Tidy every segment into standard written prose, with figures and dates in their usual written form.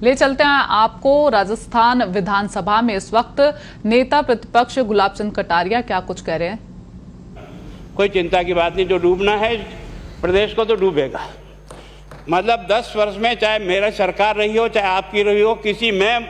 ले चलते हैं आपको राजस्थान विधानसभा में इस वक्त नेता प्रतिपक्ष गुलाब चंद कटारिया क्या कुछ कह रहे हैं। कोई चिंता की बात नहीं, जो डूबना है प्रदेश को तो डूबेगा। मतलब 10 वर्ष में चाहे मेरी सरकार रही हो चाहे आपकी रही हो, किसी मैं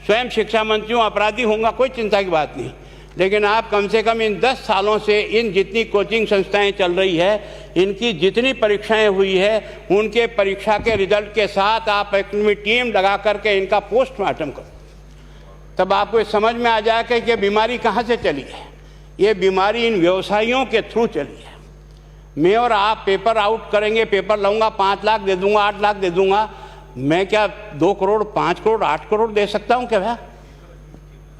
स्वयं शिक्षा मंत्री हूँ, अपराधी होऊंगा, कोई चिंता की बात नहीं। लेकिन आप कम से कम इन 10 सालों से इन जितनी कोचिंग संस्थाएं चल रही है, इनकी जितनी परीक्षाएं हुई है, उनके परीक्षा के रिजल्ट के साथ आप एक टीम लगा करके इनका पोस्टमार्टम करो, तब आपको ये समझ में आ जाएगा कि ये बीमारी कहाँ से चली है। ये बीमारी इन व्यवसायियों के थ्रू चली है। मैं और आप पेपर आउट करेंगे, पेपर लाऊंगा, 5 लाख दे दूंगा, 8 लाख दे दूंगा, मैं क्या 2 करोड़ 5 करोड़ 8 करोड़ दे सकता हूँ क्या भैया?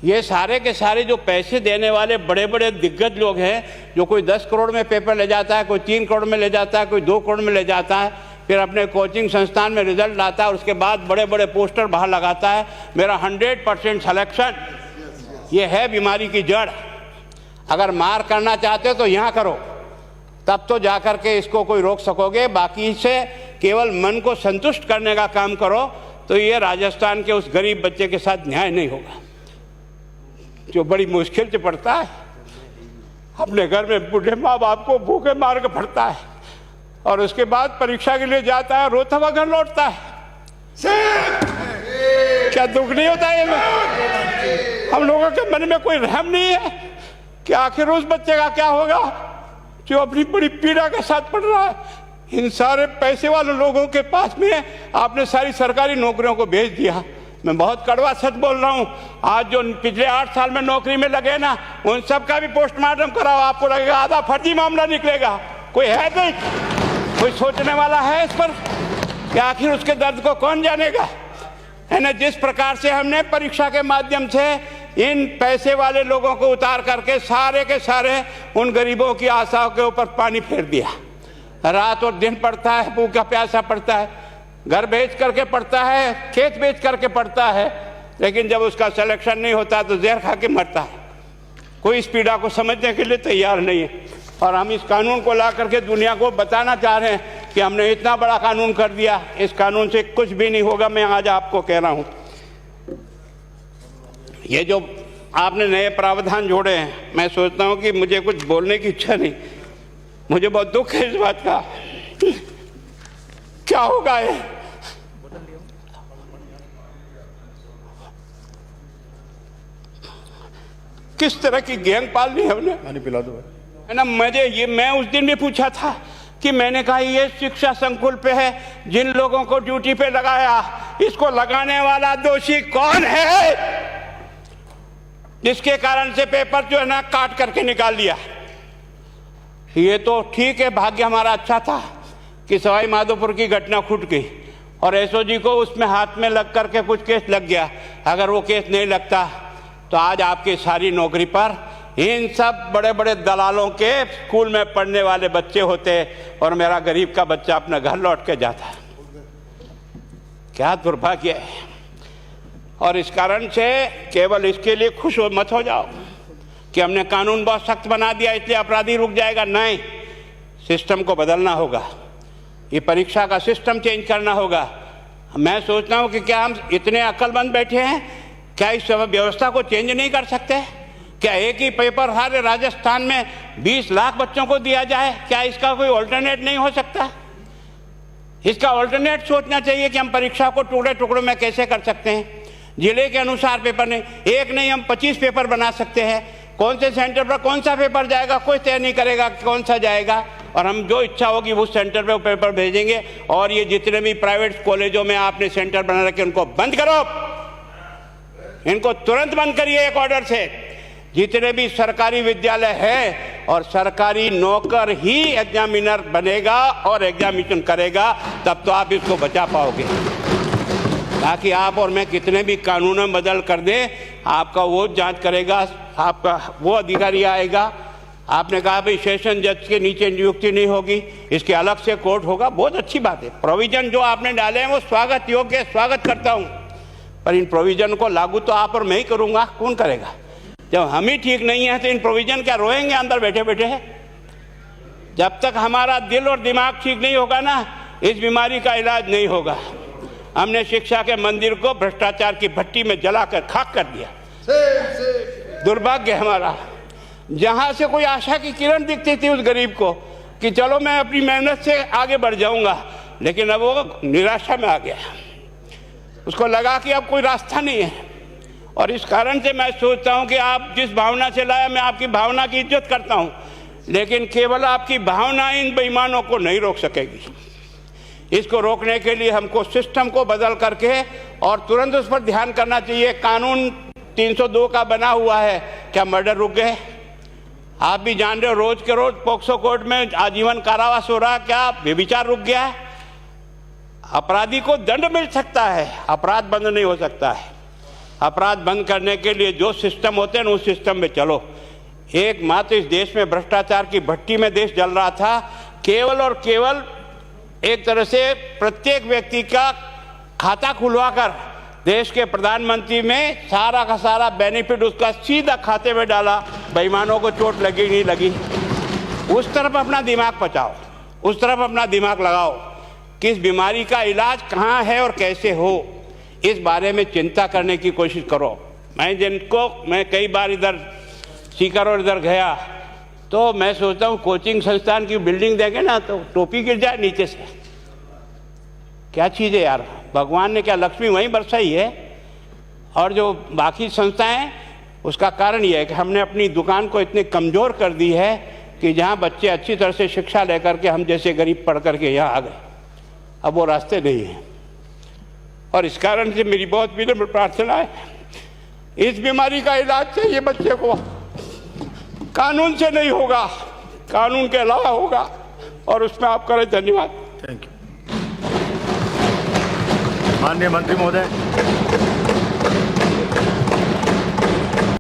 ये सारे के सारे जो पैसे देने वाले बड़े बड़े दिग्गज लोग हैं, जो कोई 10 करोड़ में पेपर ले जाता है, कोई 3 करोड़ में ले जाता है, कोई 2 करोड़ में ले जाता है, फिर अपने कोचिंग संस्थान में रिजल्ट लाता है, उसके बाद बड़े बड़े पोस्टर बाहर लगाता है, मेरा 100% सिलेक्शन। ये है बीमारी की जड़। अगर मार करना चाहते हो तो यहाँ करो, तब तो जा कर के इसको कोई रोक सकोगे। बाकी से केवल मन को संतुष्ट करने का काम करो तो ये राजस्थान के उस गरीब बच्चे के साथ न्याय नहीं होगा, जो बड़ी मुश्किल से पढ़ता है, अपने घर में बूढ़े माँ बाप को भूखे मार के पढ़ता है और उसके बाद परीक्षा के लिए जाता है, रोता हुआ घर लौटता है। क्या दुख नहीं होता है? हम लोगों के मन में कोई रहम नहीं है कि आखिर उस बच्चे का क्या होगा जो अपनी बड़ी पीड़ा के साथ पढ़ रहा है। इन सारे पैसे वाले लोगों के पास में आपने सारी सरकारी नौकरियों को भेज दिया। मैं बहुत कड़वा सच बोल रहा हूँ। आज जो पिछले 8 साल में नौकरी में लगे ना, उन सब का भी पोस्टमार्टम कराओ, आपको लगेगा आधा फर्जी मामला निकलेगा। कोई है नहीं, कोई सोचने वाला है इस पर कि आखिर उसके दर्द को कौन जानेगा, है ना। जिस प्रकार से हमने परीक्षा के माध्यम से इन पैसे वाले लोगों को उतार करके सारे के सारे उन गरीबों की आशाओं के ऊपर पानी फेर दिया। रात और दिन पढ़ता है, भूखा प्यासा पढ़ता है, घर बेच करके पढ़ता है, खेत बेच करके पढ़ता है, लेकिन जब उसका सिलेक्शन नहीं होता तो जहर खा के मरता है। कोई इस पीड़ा को समझने के लिए तैयार नहीं है। और हम इस कानून को ला करके दुनिया को बताना चाह रहे हैं कि हमने इतना बड़ा कानून कर दिया, इस कानून से कुछ भी नहीं होगा। मैं आज आपको कह रहा हूँ, ये जो आपने नए प्रावधान जोड़े हैं, मैं सोचता हूँ कि मुझे कुछ बोलने की इच्छा नहीं, मुझे बहुत दुख है इस बात का। क्या होगा ये? किस तरह की गैंग पाल ली हमने? पानी पिला दो, है ना। मैं उस दिन भी पूछा था कि मैंने कहा ये शिक्षा संकुल पे है, जिन लोगों को ड्यूटी पे लगाया, इसको लगाने वाला दोषी कौन है, जिसके कारण से पेपर जो है ना काट करके निकाल दिया। ये तो ठीक है, भाग्य हमारा अच्छा था कि सवाई माधोपुर की घटना छूट गई और एसओजी को उसमें हाथ में लग करके कुछ केस लग गया। अगर वो केस नहीं लगता तो आज आपकी सारी नौकरी पर इन सब बड़े बड़े दलालों के स्कूल में पढ़ने वाले बच्चे होते और मेरा गरीब का बच्चा अपना घर लौट के जाता। क्या दुर्भाग्य है। और इस कारण से केवल इसके लिए खुश मत हो जाओ कि हमने कानून बहुत सख्त बना दिया इसलिए अपराधी रुक जाएगा। नहीं, सिस्टम को बदलना होगा, ये परीक्षा का सिस्टम चेंज करना होगा। मैं सोचता हूँ कि क्या हम इतने अक्लमंद बैठे हैं, क्या इस व्यवस्था को चेंज नहीं कर सकते? क्या एक ही पेपर सारे राजस्थान में 20 लाख बच्चों को दिया जाए? क्या इसका कोई ऑल्टरनेट नहीं हो सकता? इसका ऑल्टरनेट सोचना चाहिए कि हम परीक्षा को टुकड़े टुकड़ों में कैसे कर सकते हैं। जिले के अनुसार पेपर नहीं, एक नहीं हम 25 पेपर बना सकते हैं। कौन से सेंटर पर कौन सा पेपर जाएगा कोई तय नहीं करेगा कौन सा जाएगा, और हम जो इच्छा होगी उस सेंटर पे वो पेपर भेजेंगे। और ये जितने भी प्राइवेट कॉलेजों में आपने सेंटर बना रखे उनको बंद करो, इनको तुरंत बंद करिए एक ऑर्डर से। जितने भी सरकारी विद्यालय है और सरकारी नौकर ही एग्जामिनर बनेगा और एग्जामिनेशन करेगा, तब तो आप इसको बचा पाओगे। ताकि आप और मैं कितने भी कानून बदल कर दें, आपका वो जांच करेगा, आपका वो अधिकारी आएगा। आपने कहा भाई सेशन जज के नीचे नियुक्ति नहीं होगी, इसके अलग से कोर्ट होगा, बहुत अच्छी बात है। प्रोविजन जो आपने डाले हैं वो स्वागत योग्य, स्वागत करता हूँ, पर इन प्रोविजन को लागू तो आप और मैं ही करूँगा, कौन करेगा? जब हम ही ठीक नहीं है तो इन प्रोविजन क्या रोएंगे अंदर बैठे बैठे? जब तक हमारा दिल और दिमाग ठीक नहीं होगा ना, इस बीमारी का इलाज नहीं होगा। हमने शिक्षा के मंदिर को भ्रष्टाचार की भट्टी में जलाकर खाक कर दिया। दुर्भाग्य हमारा, जहां से कोई आशा की किरण दिखती थी उस गरीब को कि चलो मैं अपनी मेहनत से आगे बढ़ जाऊंगा, लेकिन अब वो निराशा में आ गया। उसको लगा कि अब कोई रास्ता नहीं है। और इस कारण से मैं सोचता हूं कि आप जिस भावना से लाया, मैं आपकी भावना की इज्जत करता हूं, लेकिन केवल आपकी भावना इन बेईमानों को नहीं रोक सकेगी। इसको रोकने के लिए हमको सिस्टम को बदल करके और तुरंत उस पर ध्यान करना चाहिए। कानून 302 का बना हुआ है, क्या मर्डर रुक गए? आप भी जान रहे हो, रोज के रोज पोक्सो कोर्ट में आजीवन कारावास हो रहा, क्या व्यभिचार रुक गया है? अपराधी को दंड मिल सकता है, अपराध बंद नहीं हो सकता है। अपराध बंद करने के लिए जो सिस्टम होते हैं उस सिस्टम में चलो। एकमात्र इस देश में भ्रष्टाचार की भट्टी में देश जल रहा था, केवल और केवल एक तरह से प्रत्येक व्यक्ति का खाता खुलवाकर देश के प्रधानमंत्री में सारा का सारा बेनिफिट उसका सीधा खाते में डाला। बेईमानों को चोट लगी नहीं लगी, उस तरफ अपना दिमाग बचाओ, उस तरफ अपना दिमाग लगाओ। किस बीमारी का इलाज कहाँ है और कैसे हो, इस बारे में चिंता करने की कोशिश करो। मैं कई बार इधर सीकर और इधर गया तो मैं सोचता हूँ कोचिंग संस्थान की बिल्डिंग देंगे ना तो टोपी गिर जाए नीचे से। क्या चीज़ है यार, भगवान ने क्या लक्ष्मी वहीं बरसाई है। और जो बाकी संस्थाएं, उसका कारण यह है कि हमने अपनी दुकान को इतनी कमज़ोर कर दी है कि जहाँ बच्चे अच्छी तरह से शिक्षा लेकर के हम जैसे गरीब पढ़ करके यहाँ आ गए, अब वो रास्ते नहीं हैं। और इस कारण से मेरी बहुत विनम्र प्रार्थना है, इस बीमारी का इलाज चाहिए बच्चे को, कानून से नहीं होगा, कानून के अलावा होगा, और उसमें आप करें। धन्यवाद। Thank you. माननीय मंत्री महोदय।